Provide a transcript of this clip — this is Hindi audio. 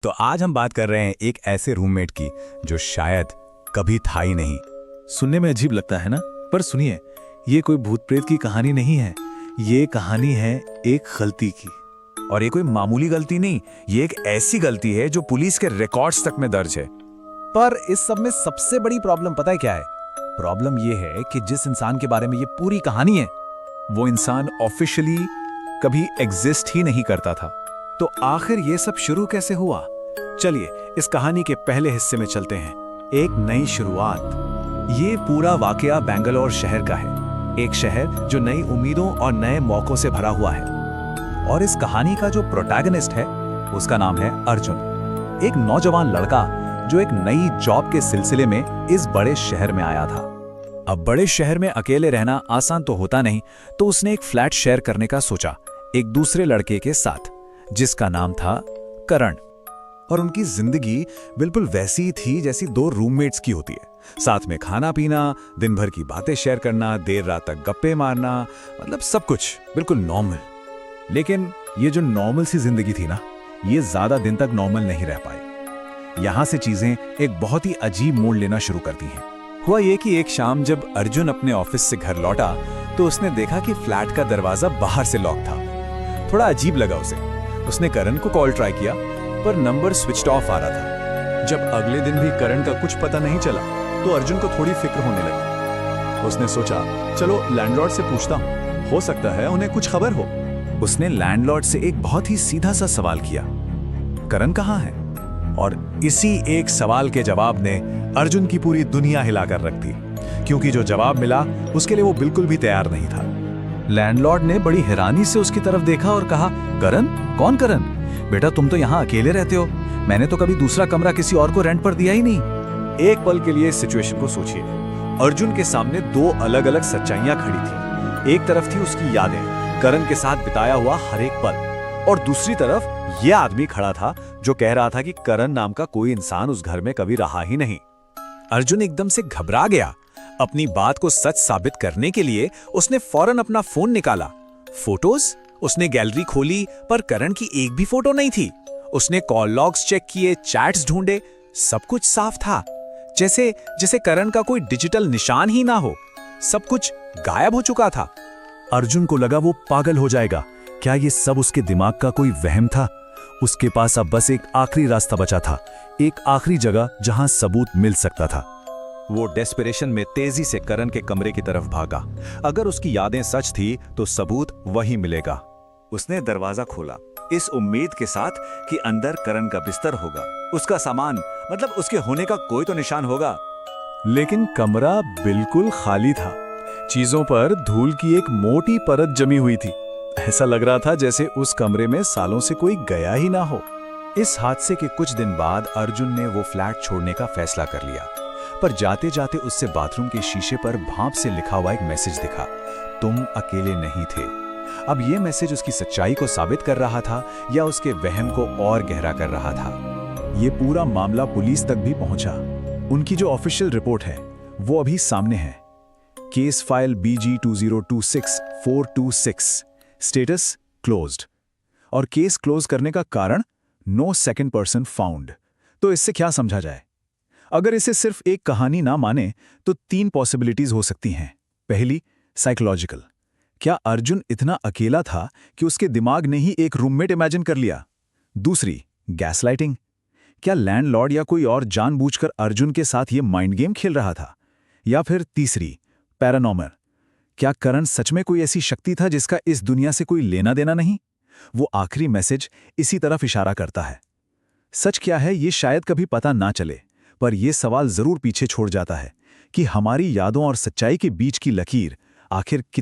तो आज हम बात कर रहे हैं एक ऐसे रूममेट की जो शायद कभी था ही नहीं। सुनने में अजीब लगता है ना, पर सुनिए, ये कोई भूत प्रेत की कहानी नहीं है। ये कहानी है एक गलती की। और ये कोई मामूली गलती नहीं, ये एक ऐसी गलती है जो पुलिस के रिकॉर्ड्स तक में दर्ज है। पर इस सब में सबसे बड़ी प्रॉब्लम पता है क्या है? प्रॉब्लम ये है कि जिस इंसान के बारे में ये पूरी कहानी है, वो इंसान ऑफिशियली कभी एग्जिस्ट ही नहीं करता था। तो आखिर ये सब शुरू कैसे हुआ? चलिए इस कहानी के पहले हिस्से में चलते हैं। एक नई शुरुआत। ये पूरा वाकया बेंगलोर शहर का है, एक शहर जो नई उम्मीदों और नए मौकों से भरा हुआ है। और इस कहानी का जो प्रोटैगनिस्ट है उसका नाम है अर्जुन, एक नौजवान लड़का जो एक नई जॉब के सिलसिले में इस बड़े शहर में आया था। अब बड़े शहर में अकेले रहना आसान तो होता नहीं, तो उसने एक फ्लैट शेयर करने का सोचा एक दूसरे लड़के के साथ, जिसका नाम था करण। और उनकी जिंदगी बिल्कुल वैसी ही थी जैसी दो रूममेट्स की होती है। साथ में खाना पीना, दिन भर की बातें शेयर करना, देर रात तक गप्पे मारना, मतलब सब कुछ बिल्कुल नॉर्मल। लेकिन ये जो नॉर्मल सी जिंदगी थी ना, ये ज्यादा दिन तक नॉर्मल नहीं रह पाई। यहां से चीजें एक बहुत ही अजीब मोड़ लेना शुरू करती हैं। हुआ ये कि एक शाम जब अर्जुन अपने ऑफिस से घर लौटा तो उसने देखा कि फ्लैट का दरवाजा बाहर से लॉक था। थोड़ा अजीब लगा उसे। उसने करण को कॉल ट्राई किया, पर नंबर स्विच्ड ऑफ आ रहा था। जब अगले दिन भी करण का कुछ पता नहीं चला तो अर्जुन को थोड़ी फिक्र होने लगी। उसने सोचा, चलो लैंडलॉर्ड से पूछता हूं, हो सकता है उन्हें कुछ खबर हो। उसने लैंडलॉर्ड से एक बहुत ही सीधा सा सवाल किया, करण कहाँ है? और इसी एक सवाल के जवाब ने अर्जुन की पूरी दुनिया हिलाकर रख दी, क्योंकि जो जवाब मिला उसके लिए वो बिल्कुल भी तैयार नहीं था। लैंडलॉर्ड ने बड़ी हैरानी से उसकी तरफ देखा और कहा, करण? कौन करण? बेटा तुम तो यहाँ अकेले रहते हो, मैंने तो कभी दूसरा कमरा किसी और को रेंट पर दिया ही नहीं। एक पल के लिए इस सिचुएशन को सोचिए। अर्जुन के सामने दो अलग अलग सच्चाइयां खड़ी थी। एक तरफ थी उसकी यादें, करण के साथ बिताया हुआ हर एक पल, और दूसरी तरफ यह आदमी खड़ा था जो कह रहा था कि करण नाम का कोई इंसान उस घर में कभी रहा ही नहीं। अर्जुन एकदम से घबरा गया। अपनी बात को सच साबित करने के लिए उसने फौरन अपना फोन निकाला। फोटोज? उसने गैलरी खोली, पर करण की एक भी फोटो नहीं थी। उसने कॉल लॉग्स चेक किए, चैट्स ढूंढे, सब कुछ साफ था, जैसे जैसे करण का कोई डिजिटल निशान ही ना हो। सब कुछ गायब हो चुका था। अर्जुन को लगा वो पागल हो जाएगा। क्या ये सब उसके दिमाग का कोई वहम था? उसके पास अब बस एक आखिरी रास्ता बचा था, एक आखिरी जगह जहां सबूत मिल सकता था। वो डेस्परेशन में तेजी से करण के कमरे की तरफ भागा। अगर उसकी यादें सच थी तो सबूत वहीं मिलेगा। उसने दरवाजा खोला, इस उम्मीद के साथ कि अंदर करण का बिस्तर होगा, उसका सामान, मतलब उसके होने का कोई तो निशान होगा। लेकिन कमरा बिल्कुल खाली था। चीजों पर धूल की एक मोटी परत जमी हुई थी। ऐसा लग रहा था जैसे उस कमरे में सालों से कोई गया ही ना हो। इस हादसे के कुछ दिन बाद अर्जुन ने वो फ्लैट छोड़ने का फैसला कर लिया, पर जाते जाते उससे बाथरूम के शीशे पर भांप से लिखा हुआ एक मैसेज दिखा, तुम अकेले नहीं थे। अब यह मैसेज उसकी सच्चाई को साबित कर रहा था या उसके वहम को और गहरा कर रहा था। यह पूरा मामला पुलिस तक भी पहुंचा। उनकी जो ऑफिशियल रिपोर्ट है वो अभी सामने है। Case file BG 2026426, status closed. और केस क्लोज करने का कारण नो सेकंड पर्सन फाउंड। तो इससे क्या समझा जाए? अगर इसे सिर्फ एक कहानी ना माने तो 3 पॉसिबिलिटीज हो सकती हैं। पहली, साइकोलॉजिकल। क्या अर्जुन इतना अकेला था कि उसके दिमाग ने ही एक रूममेट इमेजिन कर लिया? दूसरी, गैसलाइटिंग। क्या लैंडलॉर्ड या कोई और जानबूझकर अर्जुन के साथ ये माइंड गेम खेल रहा था? या फिर तीसरी, पैरानॉर्मल। क्या करण सच में कोई ऐसी शक्ति था जिसका इस दुनिया से कोई लेना देना नहीं? वो आखिरी मैसेज इसी तरफ इशारा करता है। सच क्या है ये शायद कभी पता ना चले, पर यह सवाल जरूर पीछे छोड़ जाता है कि हमारी यादों और सच्चाई के बीच की लकीर आखिर कितनी